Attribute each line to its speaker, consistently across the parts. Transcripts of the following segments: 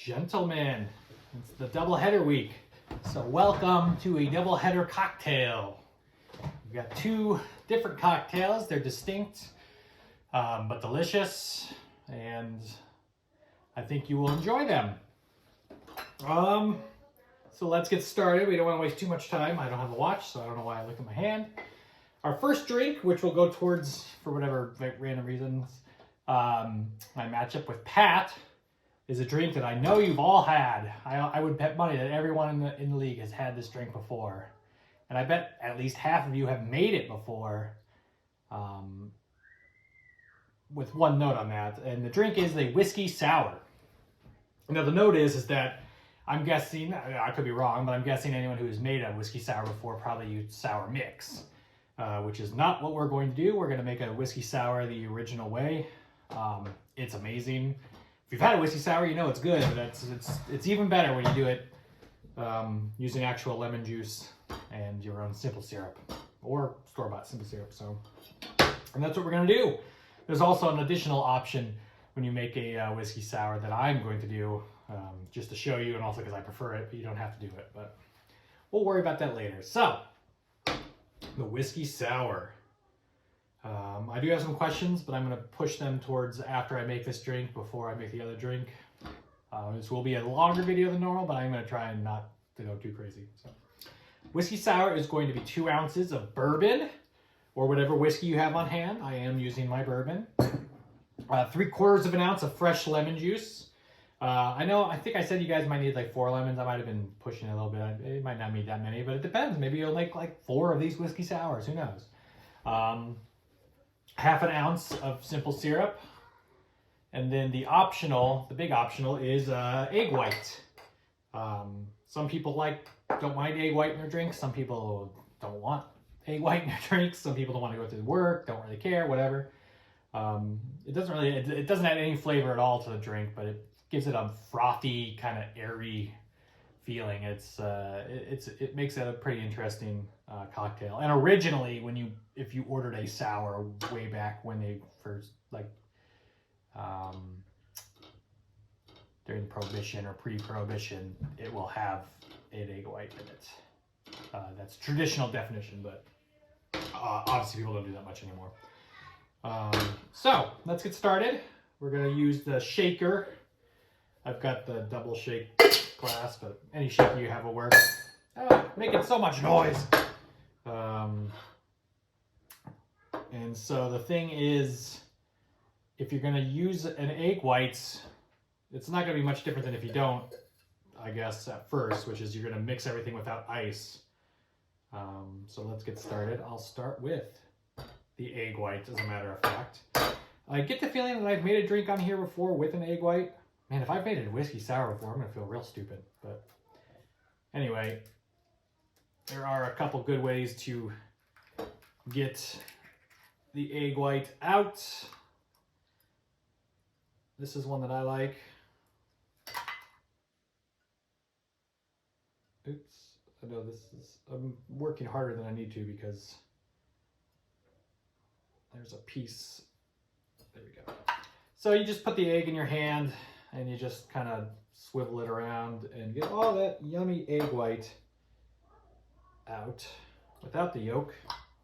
Speaker 1: Gentlemen, it's the doubleheader week, so welcome to a doubleheader cocktail. We've got two different cocktails. They're distinct, but delicious, and I think you will enjoy them. So let's get started. We don't want to waste too much time. I don't have a watch, so I don't know why I look at my hand. Our first drink, which we'll go towards for whatever random reasons, my matchup with Pat, is a drink that I know you've all had. I would bet money that everyone in the league has had this drink before. And I bet at least half of you have made it before, with one note on that. And the drink is the whiskey sour. Now the note is that I'm guessing, I could be wrong, but I'm guessing anyone who has made a whiskey sour before probably used sour mix, which is not what we're going to do. We're going to make a whiskey sour the original way. It's amazing. If you've had a whiskey sour, you know it's good, but it's even better when you do it using actual lemon juice and your own simple syrup or store-bought simple syrup. And that's what we're going to do. There's also an additional option when you make a whiskey sour that I'm going to do just to show you, and also because I prefer it, but you don't have to do it. But we'll worry about that later. So, the whiskey sour. I do have some questions, but I'm going to push them towards after I make this drink, before I make the other drink. This will be a longer video than normal, but I'm going to try and not to go too crazy. So, whiskey sour is going to be 2 ounces of bourbon, or whatever whiskey you have on hand. I am using my bourbon. 3/4 of an ounce of fresh lemon juice. I think I said you guys might need like 4 lemons. I might have been pushing it a little bit. It might not need that many, but it depends. Maybe you'll make like 4 of these whiskey sours. Who knows? 1/2 ounce of simple syrup. And then the big optional is egg white. Some people don't mind egg white in their drinks. Some people don't want egg white in their drinks. Some people don't want to go through work, don't really care, whatever. It doesn't add any flavor at all to the drink, but it gives it a frothy, kind of airy feeling. It makes it a pretty interesting cocktail. And originally, if you ordered a sour way back when they first during Prohibition or pre-Prohibition, it will have an egg white in it. That's traditional definition, but obviously people don't do that much anymore. So let's get started. We're going to use the shaker. I've got the double shake glass, but any shaker you have will work. Making so much noise. And so the thing is, if you're going to use an egg white, it's not going to be much different than if you don't, I guess, at first, which is you're going to mix everything without ice. So let's get started. I'll start with the egg white, as a matter of fact. I get the feeling that I've made a drink on here before with an egg white. Man, if I've made a whiskey sour before, I'm going to feel real stupid. But anyway, there are a couple good ways to get the egg white out. This is one that I like. Oops. I know I'm working harder than I need to because there's a piece. There we go. So you just put the egg in your hand and you just kind of swivel it around and get all that yummy egg white out without the yolk.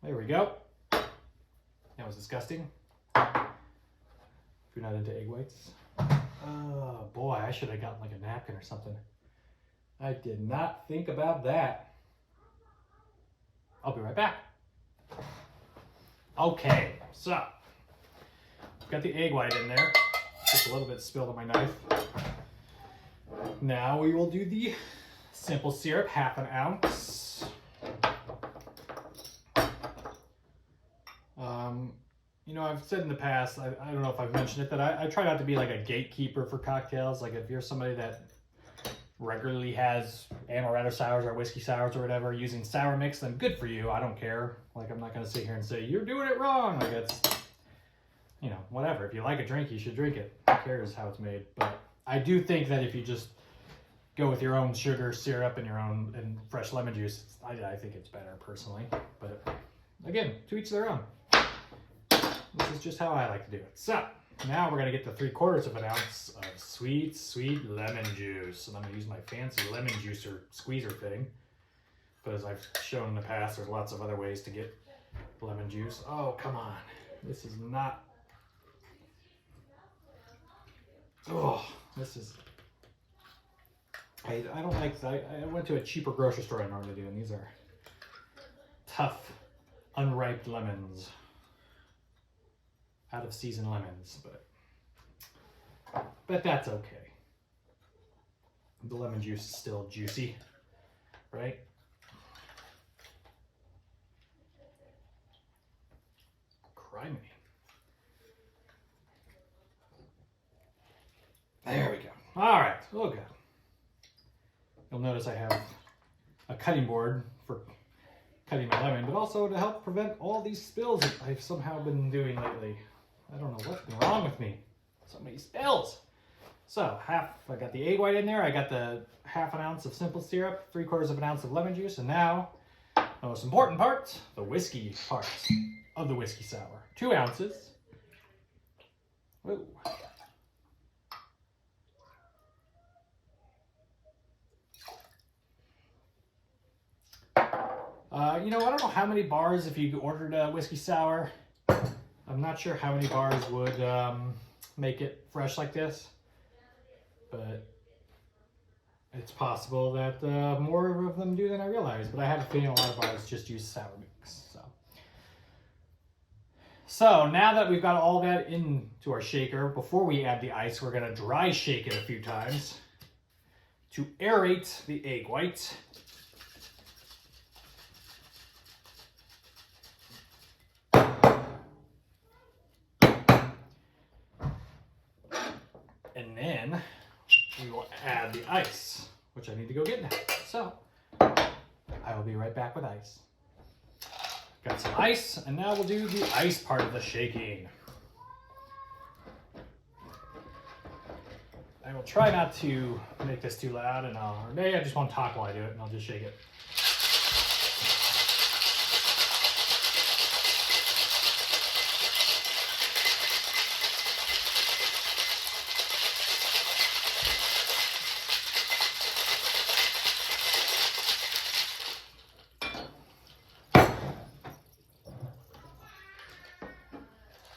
Speaker 1: There we go. That was disgusting. If you're not into egg whites. Oh boy, I should have gotten like a napkin or something. I did not think about that. I'll be right back. Okay, so got the egg white in there. Just a little bit spilled on my knife. Now we will do the simple syrup, 1/2 ounce. I've said in the past, I don't know if I've mentioned it, that I try not to be like a gatekeeper for cocktails. Like if you're somebody that regularly has amaretto sours or whiskey sours or whatever using sour mix, then good for you. I don't care. Like I'm not going to sit here and say, you're doing it wrong. Like it's, whatever. If you like a drink, you should drink it. Who cares how it's made? But I do think that if you just go with your own sugar, syrup, and fresh lemon juice, I think it's better personally. But again, to each their own. This is just how I like to do it. So now we're gonna get the 3/4 of an ounce of sweet, sweet lemon juice. And I'm gonna use my fancy lemon juicer squeezer thing. But as I've shown in the past, there's lots of other ways to get lemon juice. Oh, come on. This is not... Oh, this is... I don't like... I went to a cheaper grocery store I normally do, and these are tough, unripe lemons. Out of season lemons, but that's okay. The lemon juice is still juicy, right? Criminy. There we go. All right, oh good. You'll notice I have a cutting board for cutting my lemon, but also to help prevent all these spills that I've somehow been doing lately. I don't know what's been wrong with me. So many spills. So I got the egg white in there. I got the 1/2 ounce of simple syrup, 3/4 of an ounce of lemon juice, and now the most important part, the whiskey part of the whiskey sour. 2 ounces. Whoa. You know, I don't know how many bars if you ordered a whiskey sour. I'm not sure how many bars would make it fresh like this, but it's possible that more of them do than I realize. But I have a feeling a lot of bars just use sour mix. So now that we've got all that into our shaker, before we add the ice, we're gonna dry shake it a few times to aerate the egg white. And then we will add the ice, which I need to go get now. So I will be right back with ice. Got some ice, and now we'll do the ice part of the shaking. I will try not to make this too loud, and or maybe I just won't talk while I do it, and I'll just shake it.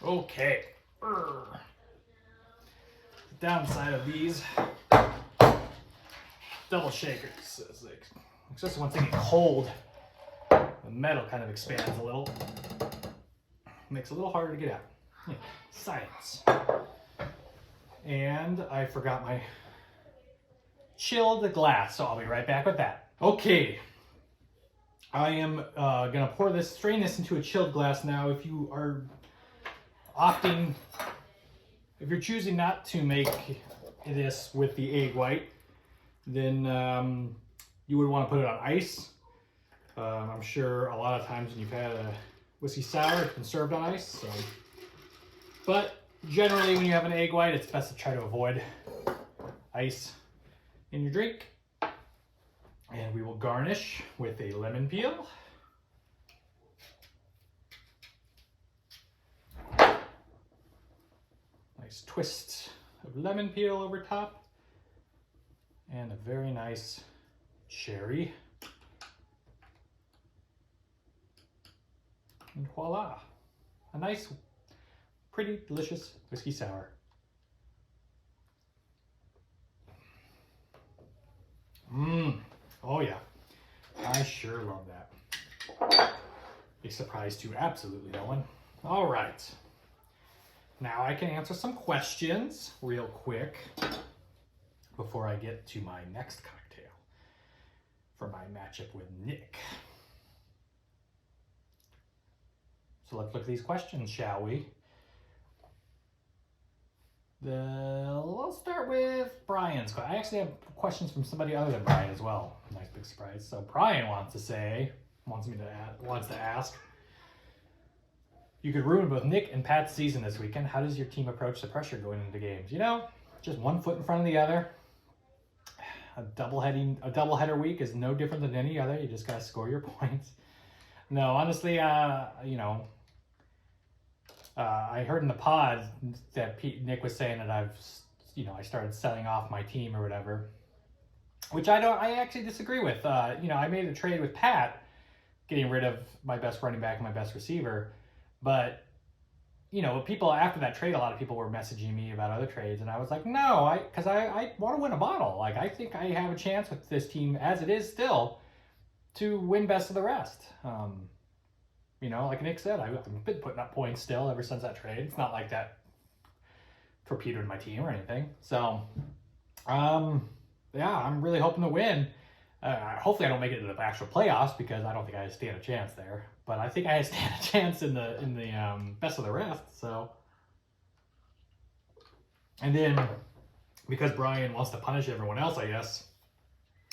Speaker 1: Okay. The downside of these double shakers is like, especially once they get cold, the metal kind of expands a little. Makes it a little harder to get out. Yeah, science. And I forgot my chilled glass, so I'll be right back with that. Okay. I am gonna strain this into a chilled glass now. If you are if you're choosing not to make this with the egg white, then you would want to put it on ice. I'm sure a lot of times when you've had a whiskey sour, it's been served on ice. So. But generally when you have an egg white, it's best to try to avoid ice in your drink. And we will garnish with a lemon peel. Nice twist of lemon peel over top. And a very nice cherry. And voila, a nice, pretty delicious whiskey sour. Oh yeah, I sure love that. A surprise to absolutely no one. All right, now I can answer some questions real quick before I get to my next cocktail for my matchup with Nick. So let's look at these questions, shall we? Let's start with Brian's. I actually have questions from somebody other than Brian as well. Nice big surprise. So Brian wants to ask, you could ruin both Nick and Pat's season this weekend. How does your team approach the pressure going into games? You know, just one foot in front of the other. A doubleheader week is no different than any other. You just gotta score your points. No, honestly, you know, I heard in the pod that Nick was saying that I started selling off my team or whatever, which I actually disagree with. I made a trade with Pat, getting rid of my best running back and my best receiver, but people after that trade, a lot of people were messaging me about other trades, and I was like, no, because I want to win a bottle. Like, I think I have a chance with this team as it is still to win best of the rest. Like Nick said, I've been putting up points still ever since that trade. It's not like that torpedoed my team or anything. So, yeah, I'm really hoping to win. Hopefully, I don't make it to the actual playoffs because I don't think I stand a chance there. But I think I stand a chance in the best of the rest. So, and then because Brian wants to punish everyone else, I guess,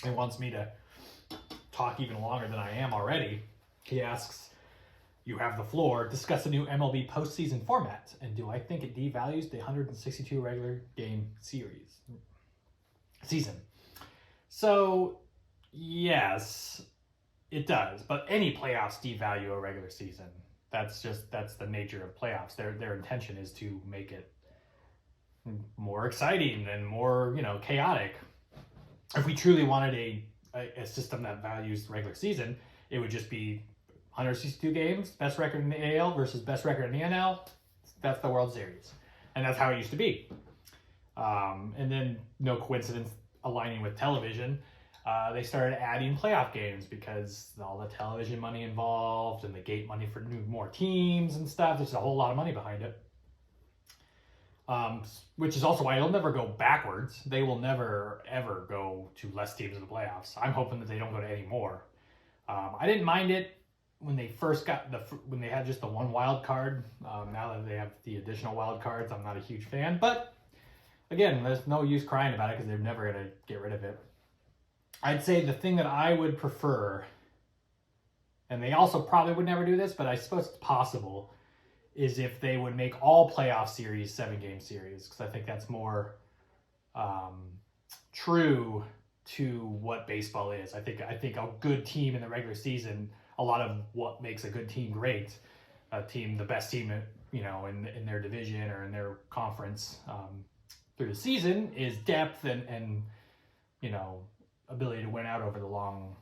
Speaker 1: and wants me to talk even longer than I am already, he asks, "You have the floor. Discuss the new MLB postseason format, and do I think it devalues the 162 regular game season?" So, yes, it does. But any playoffs devalue a regular season. That's the nature of playoffs. Their intention is to make it more exciting and more chaotic. If we truly wanted a system that values the regular season, it would just be 162 games, best record in the AL versus best record in the NL. That's the World Series, and that's how it used to be. And then, no coincidence, aligning with television, they started adding playoff games because all the television money involved and the gate money for more teams and stuff. There's a whole lot of money behind it. Which is also why it'll never go backwards. They will never, ever go to less teams in the playoffs. I'm hoping that they don't go to any more. I didn't mind it when they first when they had just the one wild card. Now that they have the additional wild cards, I'm not a huge fan. But again, there's no use crying about it because they're never going to get rid of it. I'd say the thing that I would prefer, and they also probably would never do this, but I suppose it's possible, is if they would make all playoff series 7-game series, because I think that's more true to what baseball is. I think a good team in the regular season, a lot of what makes a good team great, the best team, in their division or in their conference through the season is depth and ability to win out over the long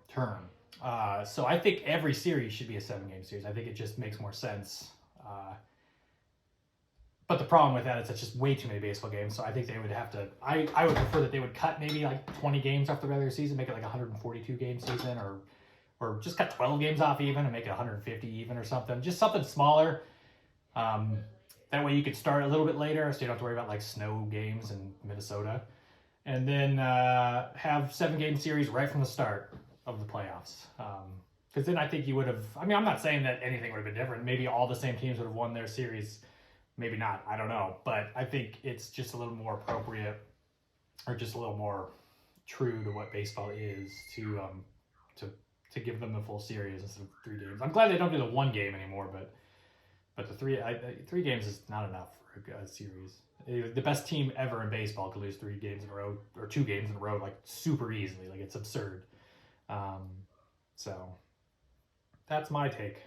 Speaker 1: term. So I think every series should be a 7-game series. I think it just makes more sense. But the problem with that is it's just way too many baseball games. So I think they would have to. I would prefer that they would cut maybe like 20 games off the regular season, make it like a 142 game season, or just cut 12 games off even and make it 150 even or something. Just something smaller. That way you could start a little bit later, so you don't have to worry about like snow games in Minnesota, and then have 7-game series right from the start of the playoffs. Because then I think you would have. I mean, I'm not saying that anything would have been different. Maybe all the same teams would have won their series. Maybe not. I don't know. But I think it's just a little more appropriate, or just a little more true to what baseball is to give them the full series instead of 3 games. I'm glad they don't do the 1 game anymore, but the 3 games is not enough for a series. The best team ever in baseball could lose 3 games in a row or 2 games in a row like super easily. Like, it's absurd. So that's my take.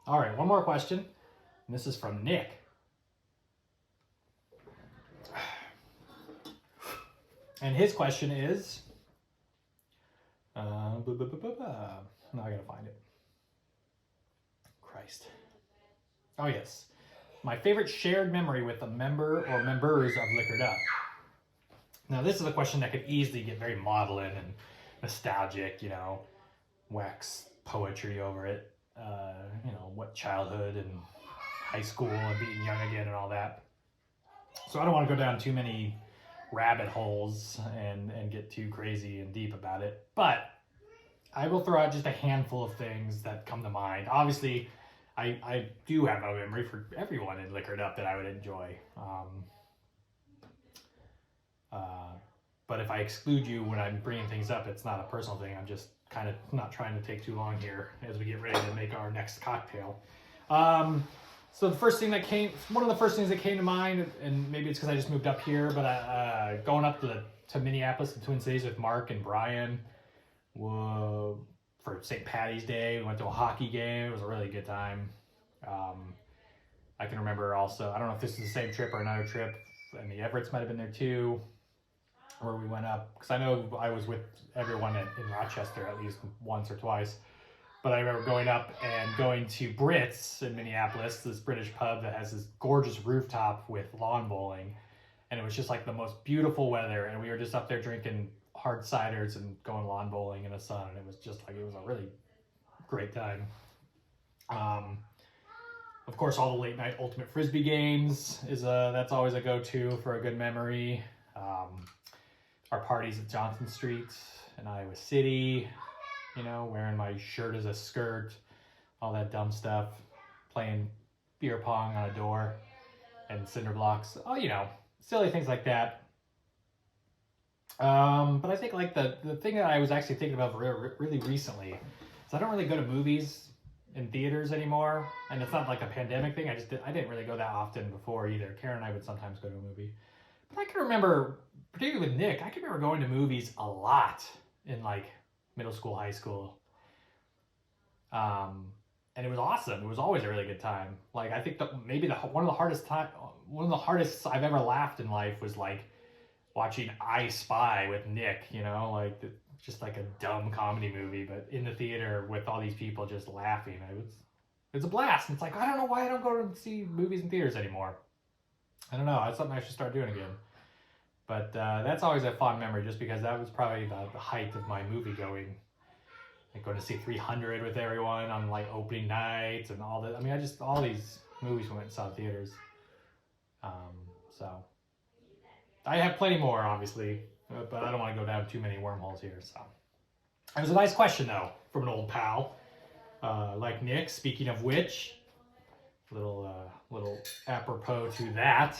Speaker 1: All right, one more question. And this is from Nick. And his question is, now I gotta find it. Christ. Oh yes. My favorite shared memory with a member or members of Liquored Up. Now this is a question that could easily get very maudlin and nostalgic, wax poetry over it. What childhood and high school and being young again and all that. So I don't want to go down too many rabbit holes and get too crazy and deep about it. But I will throw out just a handful of things that come to mind. Obviously, I do have a memory for everyone in Liquored Up that I would enjoy. But if I exclude you when I'm bringing things up, it's not a personal thing. I'm just kind of not trying to take too long here as we get ready to make our next cocktail. So one of the first things that came to mind, and maybe it's because I just moved up here, but going up to Minneapolis, the Twin Cities with Mark and Brian, for St. Patty's Day, we went to a hockey game. It was a really good time. I can remember also, I don't know if this is the same trip or another trip, and the Everetts might have been there too, where we went up, because I know I was with everyone in Rochester at least once or twice. But I remember going up and going to Brits in Minneapolis, this British pub that has this gorgeous rooftop with lawn bowling. And it was just like the most beautiful weather. And we were just up there drinking hard ciders and going lawn bowling in the sun. And it was just like, it was a really great time. Of course, all the late night Ultimate Frisbee games that's always a go-to for a good memory. Our parties at Johnson Street in Iowa City, you know, wearing my shirt as a skirt, all that dumb stuff, playing beer pong on a door and cinder blocks. Oh, you know, silly things like that. But I think like the thing that I was actually thinking about really recently is I don't really go to movies in theaters anymore, and it's not like a pandemic thing. I didn't really go that often before either. Karen and I would sometimes go to a movie, but I can remember, particularly with Nick, I can remember going to movies a lot in like middle school, high school. And it was awesome. It was always a really good time. Like, I think maybe one of the hardest I've ever laughed in life was like watching I Spy with Nick, you know, like just like a dumb comedy movie, but in the theater with all these people just laughing. It's a blast. It's like, I don't know why I don't go to see movies in theaters anymore. I don't know. That's something I should start doing again. But that's always a fond memory, just because that was probably the height of my movie going. Like going to see 300 with everyone on like opening nights and all that. I mean, all these movies we went and saw in theaters. So I have plenty more, obviously, but I don't want to go down too many wormholes here. So it was a nice question though from an old pal like Nick. Speaking of which, little apropos to that.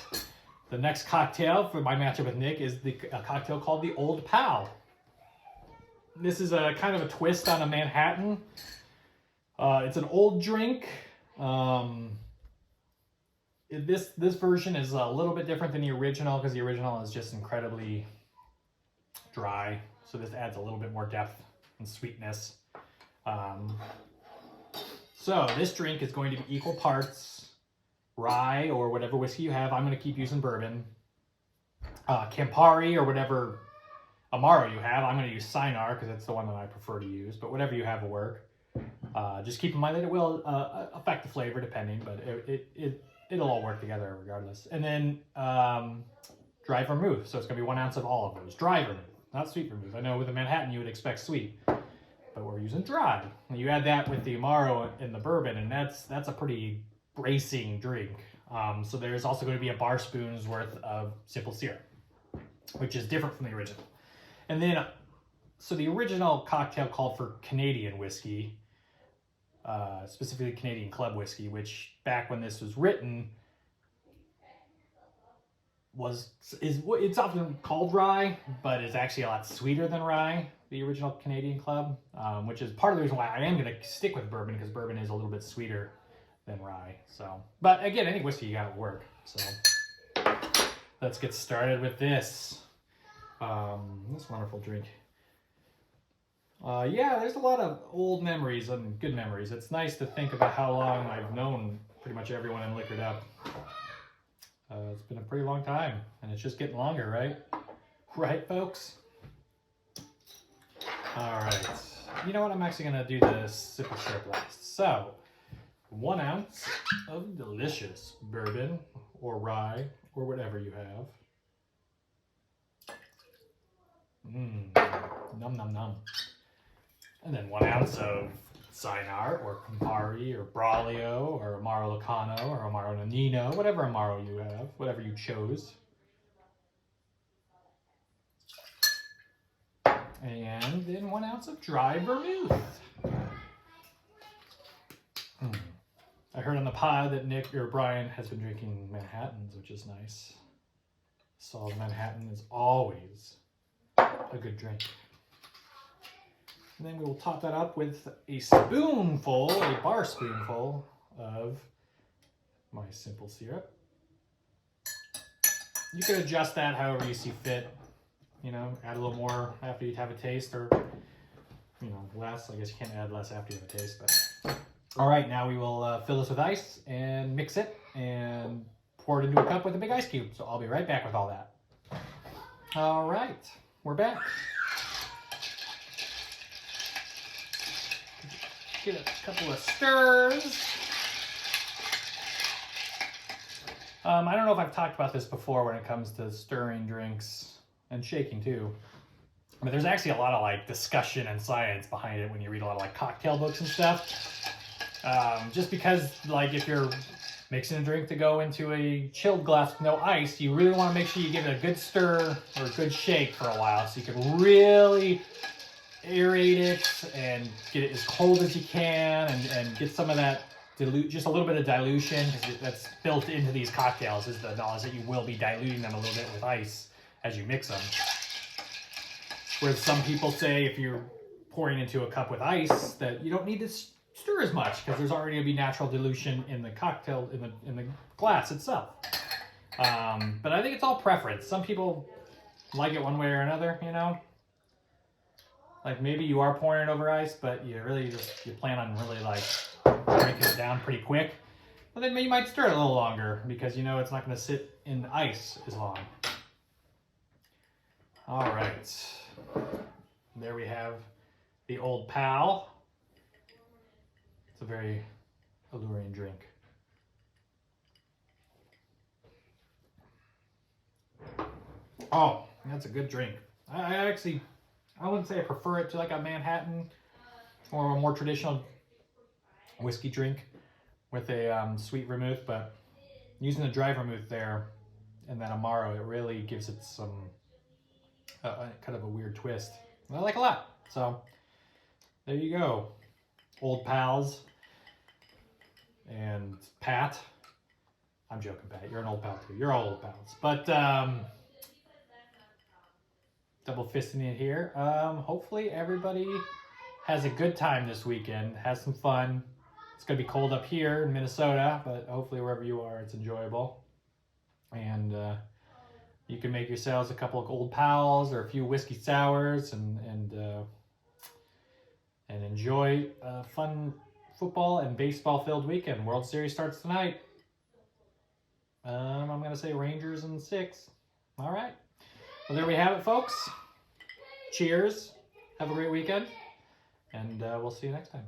Speaker 1: The next cocktail for my matchup with Nick is a cocktail called the Old Pal. This is a kind of a twist on a Manhattan. It's an old drink. This version is a little bit different than the original, because the original is just incredibly dry. So this adds a little bit more depth and sweetness. So this drink is going to be equal parts rye or whatever whiskey you have. I'm going to keep using bourbon. Campari or whatever Amaro you have. I'm going to use Cynar because that's the one that I prefer to use, but whatever you have will work. Just keep in mind that it will affect the flavor depending, but it'll all work together regardless. And then dry vermouth. So it's going to be 1 ounce of all of those. Dry vermouth, not sweet vermouth. I know with a Manhattan you would expect sweet, but we're using dry. And you add that with the Amaro and the bourbon, and that's a pretty bracing drink. So there's also going to be a bar spoon's worth of simple syrup, which is different from the original. And then, so the original cocktail called for Canadian whiskey, specifically Canadian Club whiskey, which back when this was written it's often called rye, but is actually a lot sweeter than rye, the original Canadian Club, which is part of the reason why I am going to stick with bourbon, because bourbon is a little bit sweeter than rye. So, but again, any whiskey you got to work. So let's get started with this. This wonderful drink. Yeah, there's a lot of old memories and good memories. It's nice to think about how long I've known pretty much everyone in Liquored Up. It's been a pretty long time, and it's just getting longer, right? Right, folks? All right. You know what? I'm actually going to do the simple syrup last. So, 1 ounce of delicious bourbon or rye or whatever you have. Num num num. And then 1 ounce of Cynar or Campari or Braulio or Amaro Lucano or Amaro Nonino, whatever Amaro you have, whatever you chose. And then 1 ounce of dry vermouth. I heard on the pod that Nick or Brian has been drinking Manhattans, which is nice. So Manhattan is always a good drink. And then we will top that up with a bar spoonful of my simple syrup. You can adjust that however you see fit. You know, add a little more after you have a taste, or, you know, less. I guess you can't add less after you have a taste, but. All right, now we will fill this with ice and mix it and pour it into a cup with a big ice cube. So I'll be right back with all that. All right, we're back. Get a couple of stirs. I don't know if I've talked about this before when it comes to stirring drinks and shaking too. But there's actually a lot of like discussion and science behind it when you read a lot of like cocktail books and stuff. Just because like if you're mixing a drink to go into a chilled glass with no ice, you really want to make sure you give it a good stir or a good shake for a while so you can really aerate it and get it as cold as you can and get some of that just a little bit of dilution, because that's built into these cocktails, is the knowledge that you will be diluting them a little bit with ice as you mix them. Whereas some people say if you're pouring into a cup with ice that you don't need to stir as much because there's already going to be natural dilution in the cocktail, in the glass itself. But I think it's all preference. Some people like it one way or another, you know? Like maybe you are pouring it over ice, but you plan on really like breaking it down pretty quick. Well, then you might stir it a little longer because you know it's not going to sit in ice as long. All right. There we have the Old Pal. It's a very alluring drink. Oh, that's a good drink. I wouldn't say I prefer it to like a Manhattan or a more traditional whiskey drink with a sweet vermouth, but using the dry vermouth there and that Amaro, it really gives it some kind of a weird twist. I like a lot. So there you go. Old Pals and Pat. I'm joking, Pat. You're an old pal too. You're all old pals. But double fisting it here. Hopefully everybody has a good time this weekend. Has some fun. It's going to be cold up here in Minnesota, but hopefully wherever you are, it's enjoyable. And you can make yourselves a couple of Old Pals or a few whiskey sours and enjoy a fun football and baseball filled weekend. World Series starts tonight. I'm going to say Rangers in 6. All right. Well, there we have it, folks. Cheers. Have a great weekend. And we'll see you next time.